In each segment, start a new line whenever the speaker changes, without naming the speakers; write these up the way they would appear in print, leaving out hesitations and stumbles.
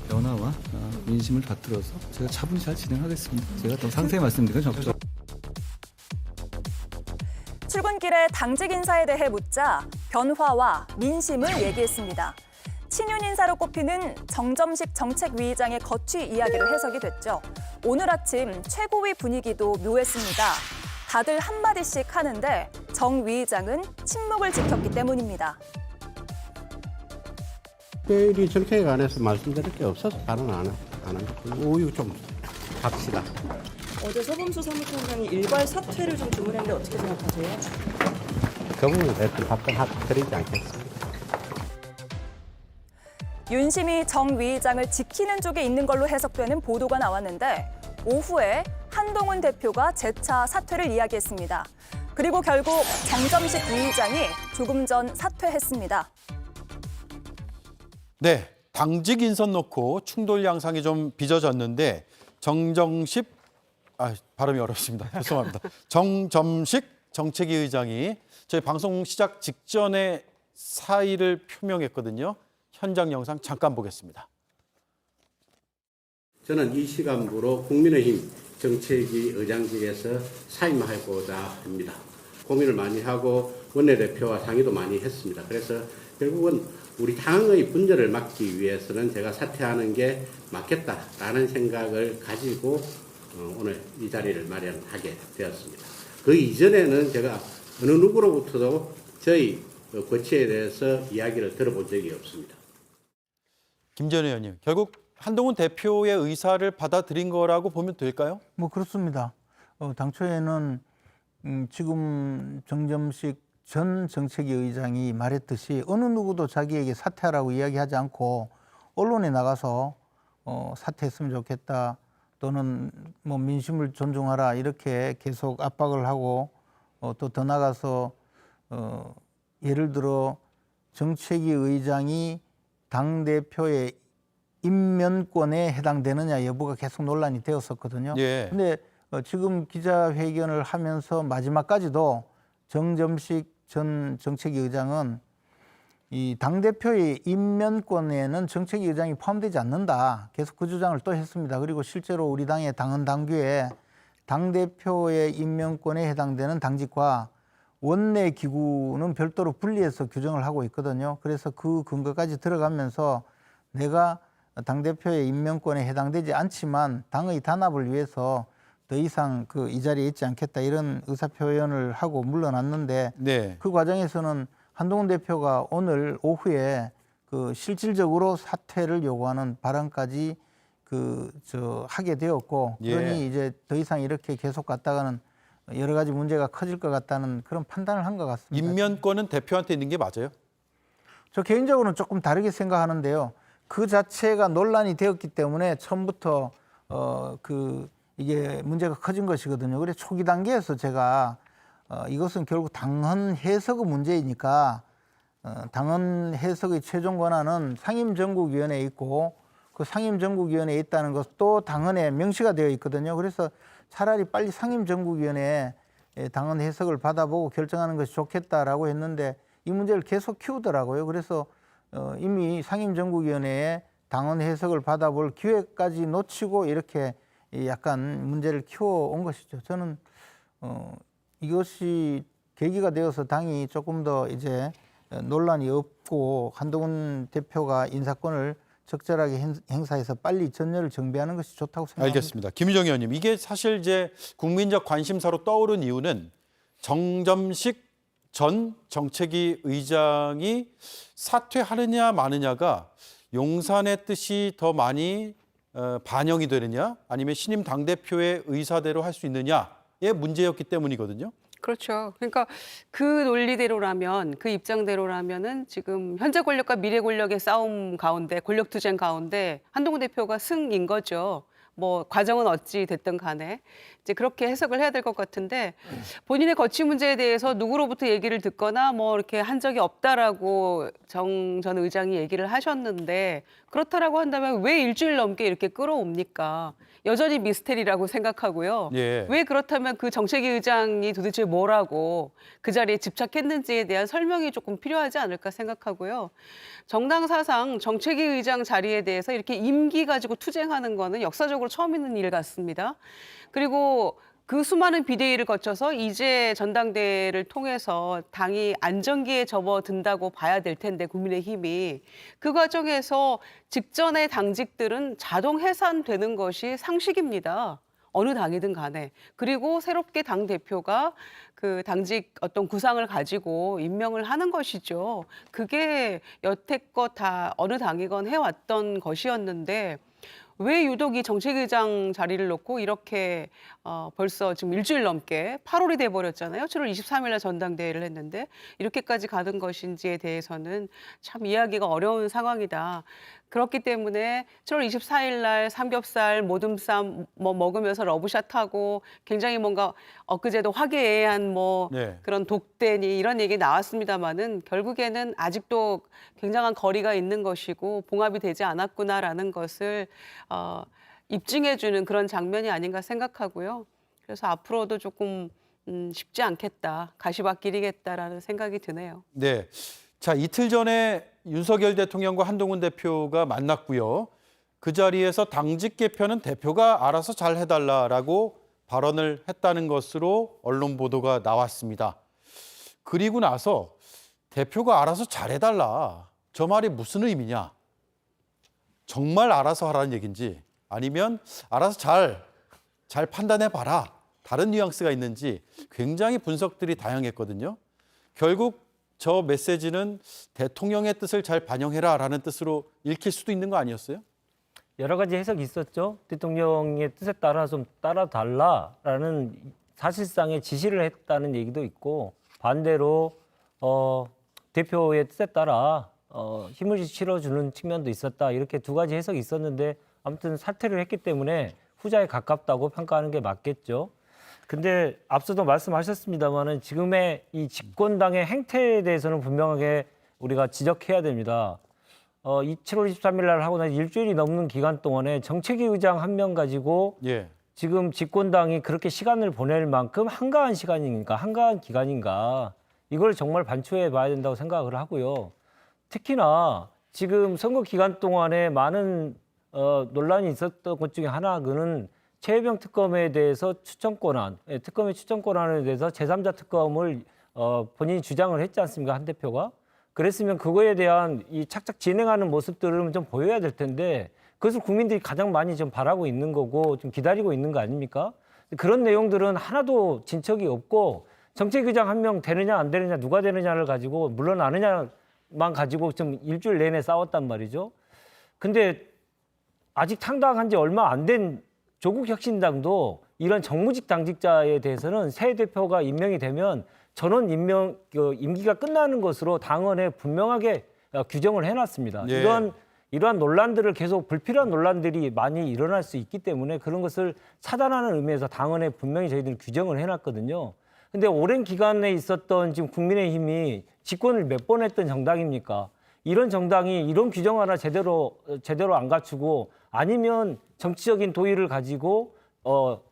변화와 민심을 받들어서 제가 차분히 잘 진행하겠습니다. 제가 더 상세히 말씀드리면 적죠.
출근길에 당직 인사에 대해 묻자 변화와 민심을 얘기했습니다. 친윤 인사로 꼽히는 정점식 정책위의장의 거취 이야기로 해석이 됐죠. 오늘 아침 최고위 분위기도 묘했습니다. 다들 한마디씩 하는데 정 위의장은 침묵을 지켰기 때문입니다.
특별히 정책에 관해서 말씀드릴 게 없어서 발언 안 한 것. 우유 좀 합시다.
어제 서범수 사무총장이 일괄 사퇴를 좀 주문했는데 어떻게 생각하세요?
그 부분에 대해서 답변드리지 않겠습니다.
윤심이 정 위의장을 지키는 쪽에 있는 걸로 해석되는 보도가 나왔는데 오후에 한동훈 대표가 재차 사퇴를 이야기했습니다. 그리고 결국 정점식 위의장이 조금 전 사퇴했습니다.
네, 당직 인선 놓고 충돌 양상이 좀 빚어졌는데 발음이 어렵습니다. 죄송합니다. 정점식 정책위 의장이 저희 방송 시작 직전에 사의를 표명했거든요. 현장 영상 잠깐 보겠습니다.
저는 이 시간부로 국민의힘 정책위 의장직에서 사임하고자 합니다. 고민을 많이 하고 원내대표와 상의도 많이 했습니다. 그래서 결국은 우리 당의 분열을 막기 위해서는 제가 사퇴하는 게 맞겠다라는 생각을 가지고 오늘 이 자리를 마련하게 되었습니다. 그 이전에는 제가 어느 누구로부터도 저희 거취에 대해서 이야기를 들어본 적이 없습니다.
김전 의원님, 결국 한동훈 대표의 의사를 받아들인 거라고 보면 될까요?
뭐 그렇습니다. 당초에는 지금 정점식 전 정책위 의장이 말했듯이 어느 누구도 자기에게 사퇴하라고 이야기하지 않고 언론에 나가서 사퇴했으면 좋겠다 또는 뭐 민심을 존중하라 이렇게 계속 압박을 하고 또 더 나가서 예를 들어 정책위 의장이 당대표의 임면권에 해당되느냐 여부가 계속 논란이 되었었거든요.
예.
근데 지금 기자회견을 하면서 마지막까지도 정점식 전 정책위 의장은 이 당대표의 임면권에는 정책위 의장이 포함되지 않는다. 계속 그 주장을 또 했습니다. 그리고 실제로 우리 당의 당헌 당규에 당대표의 임면권에 해당되는 당직과 원내 기구는 별도로 분리해서 규정을 하고 있거든요. 그래서 그 근거까지 들어가면서 내가 당대표의 임명권에 해당되지 않지만 당의 단합을 위해서 더 이상 이 자리에 있지 않겠다 이런 의사표현을 하고 물러났는데
네.
그 과정에서는 한동훈 대표가 오늘 오후에 실질적으로 사퇴를 요구하는 발언까지 하게 되었고 그러니 이제 더 이상 이렇게 계속 갔다가는 여러 가지 문제가 커질 것 같다는 그런 판단을 한 것 같습니다.
임면권은 대표한테 있는 게 맞아요?
저 개인적으로는 조금 다르게 생각하는데요. 그 자체가 논란이 되었기 때문에 처음부터 이게 문제가 커진 것이거든요. 그래서 초기 단계에서 제가 이것은 결국 당헌 해석의 문제이니까 당헌 해석의 최종 권한은 상임정국위원회에 있고 그 상임정국위원회에 있다는 것도 당헌에 명시가 되어 있거든요. 그래서 차라리 빨리 상임정국위원회에 당헌 해석을 받아보고 결정하는 것이 좋겠다라고 했는데 이 문제를 계속 키우더라고요. 그래서 이미 상임정국위원회에 당헌 해석을 받아볼 기회까지 놓치고 이렇게 약간 문제를 키워온 것이죠. 저는 이것이 계기가 되어서 당이 조금 더 이제 논란이 없고 한동훈 대표가 인사권을 적절하게 행사해서 빨리 전열을 정비하는 것이 좋다고 생각합니다.
알겠습니다. 김유정 의원님, 이게 사실 이제 국민적 관심사로 떠오른 이유는 정점식 전 정책위 의장이 사퇴하느냐 마느냐가 용산의 뜻이 더 많이 반영이 되느냐 아니면 신임 당대표의 의사대로 할 수 있느냐의 문제였기 때문이거든요.
그렇죠. 그러니까 그 논리대로라면 그 입장대로라면은 지금 현재 권력과 미래 권력의 싸움 가운데 권력 투쟁 가운데 한동훈 대표가 승인 거죠. 뭐 과정은 어찌 됐든 간에 이제 그렇게 해석을 해야 될 것 같은데 본인의 거취 문제에 대해서 누구로부터 얘기를 듣거나 뭐 이렇게 한 적이 없다라고 정 전 의장이 얘기를 하셨는데 그렇다라고 한다면 왜 일주일 넘게 이렇게 끌어옵니까? 여전히 미스테리라고 생각하고요.
예.
왜 그렇다면 그 정책위 의장이 도대체 뭐라고 그 자리에 집착했는지에 대한 설명이 조금 필요하지 않을까 생각하고요. 정당 사상 정책위 의장 자리에 대해서 이렇게 임기 가지고 투쟁하는 거는 역사적으로 처음 있는 일 같습니다. 그리고 그 수많은 비대위를 거쳐서 이제 전당대회를 통해서 당이 안정기에 접어든다고 봐야 될 텐데 국민의힘이 그 과정에서 직전의 당직들은 자동 해산되는 것이 상식입니다. 어느 당이든 간에. 그리고 새롭게 당 대표가 그 당직 어떤 구상을 가지고 임명을 하는 것이죠. 그게 여태껏 다 어느 당이건 해왔던 것이었는데 왜 유독 이 정책의장 자리를 놓고 이렇게 벌써 지금 일주일 넘게 8월이 돼버렸잖아요. 7월 23일 날 전당대회를 했는데 이렇게까지 가는 것인지에 대해서는 참 이해하기가 어려운 상황이다. 그렇기 때문에 7월 24일 날 삼겹살, 모듬쌈 뭐 먹으면서 러브샷하고 굉장히 뭔가 엊그제도 화기애애한 뭐
네.
그런 독대니 이런 얘기 나왔습니다마는 결국에는 아직도 굉장한 거리가 있는 것이고 봉합이 되지 않았구나라는 것을 입증해주는 그런 장면이 아닌가 생각하고요. 그래서 앞으로도 조금 쉽지 않겠다, 가시밭길이겠다라는 생각이 드네요.
네. 자, 이틀 전에 윤석열 대통령과 한동훈 대표가 만났고요. 그 자리에서 당직 개편은 대표가 알아서 잘 해달라라고 발언을 했다는 것으로 언론 보도가 나왔습니다. 그리고 나서 대표가 알아서 잘 해달라. 저 말이 무슨 의미냐? 정말 알아서 하라는 얘기인지 아니면 알아서 잘 판단해봐라. 다른 뉘앙스가 있는지 굉장히 분석들이 다양했거든요. 결국 저 메시지는 대통령의 뜻을 잘 반영해라라는 뜻으로 읽힐 수도 있는 거 아니었어요?
여러 가지 해석이 있었죠. 대통령의 뜻에 따라 좀 따라달라라는 사실상의 지시를 했다는 얘기도 있고 반대로 대표의 뜻에 따라 힘을 실어주는 측면도 있었다. 이렇게 두 가지 해석이 있었는데 아무튼 사퇴를 했기 때문에 후자에 가깝다고 평가하는 게 맞겠죠. 근데 앞서도 말씀하셨습니다마는 지금의 이 집권당의 행태에 대해서는 분명하게 우리가 지적해야 됩니다. 7월 23일 날 하고 나서 일주일이 넘는 기간 동안에 정책위 의장 한 명 가지고
예.
지금 집권당이 그렇게 시간을 보낼 만큼 한가한 시간인가, 한가한 기간인가 이걸 정말 반추해 봐야 된다고 생각을 하고요. 특히나 지금 선거 기간 동안에 많은 논란이 있었던 것 중에 하나 그는 최혜병 특검에 대해서 특검의 추천 권한에 대해서 제3자 특검을 본인이 주장을 했지 않습니까? 한 대표가. 그랬으면 그거에 대한 이 착착 진행하는 모습들을 좀 보여야 될 텐데 그것을 국민들이 가장 많이 좀 바라고 있는 거고 좀 기다리고 있는 거 아닙니까? 그런 내용들은 하나도 진척이 없고 정책의장 한 명 되느냐 안 되느냐 누가 되느냐를 가지고 물러나느냐만 가지고 좀 일주일 내내 싸웠단 말이죠. 근데 아직 창당한 지 얼마 안 된 조국 혁신당도 이런 정무직 당직자에 대해서는 새 대표가 임명이 되면 전원 임기가 끝나는 것으로 당헌에 분명하게 규정을 해놨습니다.
예.
이러한 논란들을 계속 불필요한 논란들이 많이 일어날 수 있기 때문에 그런 것을 차단하는 의미에서 당헌에 분명히 저희들이 규정을 해놨거든요. 근데 오랜 기간에 있었던 지금 국민의힘이 집권을 몇 번 했던 정당입니까? 이런 정당이 이런 규정 하나 제대로 안 갖추고 아니면 정치적인 도의를 가지고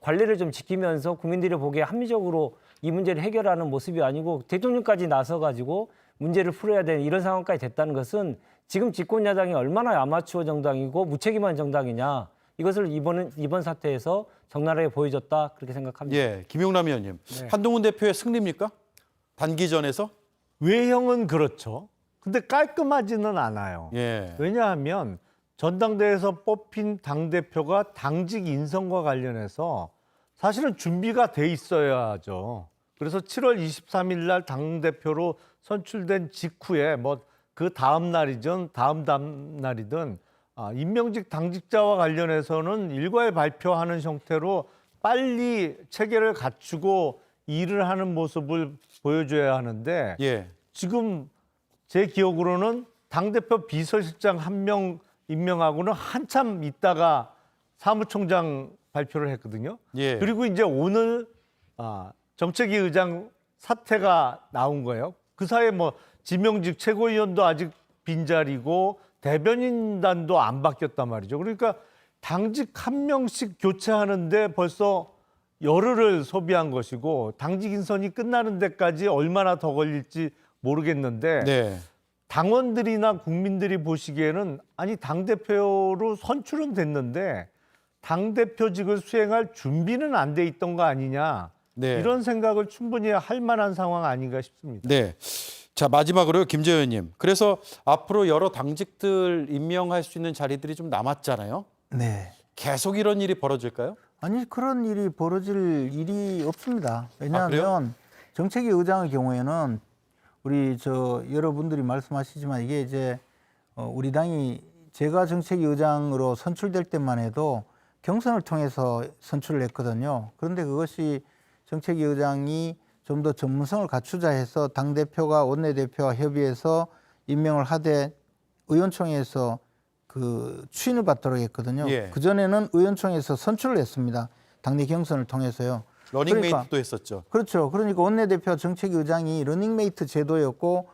관리를 좀 지키면서 국민들이 보기에 합리적으로 이 문제를 해결하는 모습이 아니고 대통령까지 나서가지고 문제를 풀어야 되는 이런 상황까지 됐다는 것은 지금 집권 야당이 얼마나 아마추어 정당이고 무책임한 정당이냐 이것을 이번 사태에서 적나라하게 보여줬다 그렇게 생각합니다.
예, 김용남 의원님.
네.
한동훈 대표의 승리입니까? 단기전에서?
외형은 그렇죠. 근데 깔끔하지는 않아요.
예.
왜냐하면 전당대회에서 뽑힌 당대표가 당직 인선과 관련해서 사실은 준비가 돼 있어야죠. 그래서 7월 23일 날 당대표로 선출된 직후에 뭐 그 다음 날이든 다음 날이든 임명직 당직자와 관련해서는 일괄 발표하는 형태로 빨리 체계를 갖추고 일을 하는 모습을 보여줘야 하는데
예.
지금 제 기억으로는 당대표 비서실장 한 명 임명하고는 한참 있다가 사무총장 발표를 했거든요.
예.
그리고 이제 오늘 정책위 의장 사퇴가 나온 거예요. 그 사이에 뭐 지명직 최고위원도 아직 빈자리고 대변인단도 안 바뀌었단 말이죠. 그러니까 당직 한 명씩 교체하는데 벌써 열흘을 소비한 것이고 당직 인선이 끝나는 데까지 얼마나 더 걸릴지 모르겠는데
네.
당원들이나 국민들이 보시기에는 아니 당대표로 선출은 됐는데 당대표직을 수행할 준비는 안 돼 있던 거 아니냐.
네.
이런 생각을 충분히 할 만한 상황 아닌가 싶습니다.
네. 자, 마지막으로요, 김재현님. 그래서 앞으로 여러 당직들 임명할 수 있는 자리들이 좀 남았잖아요.
네.
계속 이런 일이 벌어질까요?
아니 그런 일이 벌어질 일이 없습니다.
그래요?
왜냐하면 정책위 의장의 경우에는 우리 여러분들이 말씀하시지만 이게 이제 우리 당이 제가 정책위 의장으로 선출될 때만 해도 경선을 통해서 선출을 했거든요. 그런데 그것이 정책위 의장이 좀 더 전문성을 갖추자 해서 당대표가 원내대표와 협의해서 임명을 하되 의원총회에서 그 추인을 받도록 했거든요.
예.
그전에는 의원총회에서 선출을 했습니다. 당내 경선을 통해서요.
러닝메이트도 했었죠.
그렇죠. 그러니까 원내대표와 정책위 의장이 러닝메이트 제도였고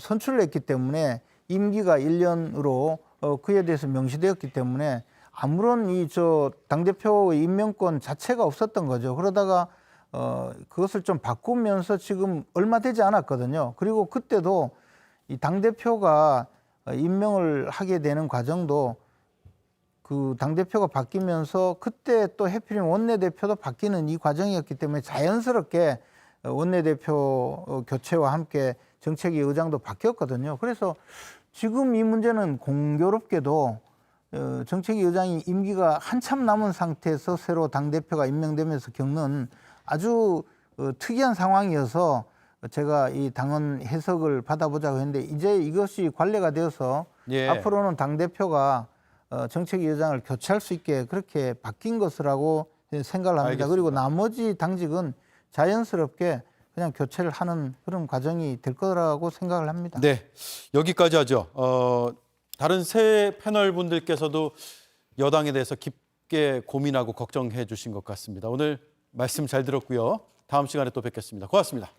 선출을 했기 때문에 임기가 1년으로 그에 대해서 명시되었기 때문에 아무런 당대표의 임명권 자체가 없었던 거죠. 그러다가 그것을 좀 바꾸면서 지금 얼마 되지 않았거든요. 그리고 그때도 이 당대표가 임명을 하게 되는 과정도 그 당대표가 바뀌면서 그때 또 해필이면 원내대표도 바뀌는 이 과정이었기 때문에 자연스럽게 원내대표 교체와 함께 정책위 의장도 바뀌었거든요. 그래서 지금 이 문제는 공교롭게도 정책위 의장이 임기가 한참 남은 상태에서 새로 당대표가 임명되면서 겪는 아주 특이한 상황이어서 제가 이 당헌 해석을 받아보자고 했는데 이제 이것이 관례가 되어서
예.
앞으로는 당대표가 정책위 의장을 교체할 수 있게 그렇게 바뀐 것이라고 생각을 합니다.
알겠습니다.
그리고 나머지 당직은 자연스럽게 그냥 교체를 하는 그런 과정이 될 거라고 생각을 합니다.
네, 여기까지 하죠. 다른 세 패널 분들께서도 여당에 대해서 깊게 고민하고 걱정해 주신 것 같습니다. 오늘 말씀 잘 들었고요. 다음 시간에 또 뵙겠습니다. 고맙습니다.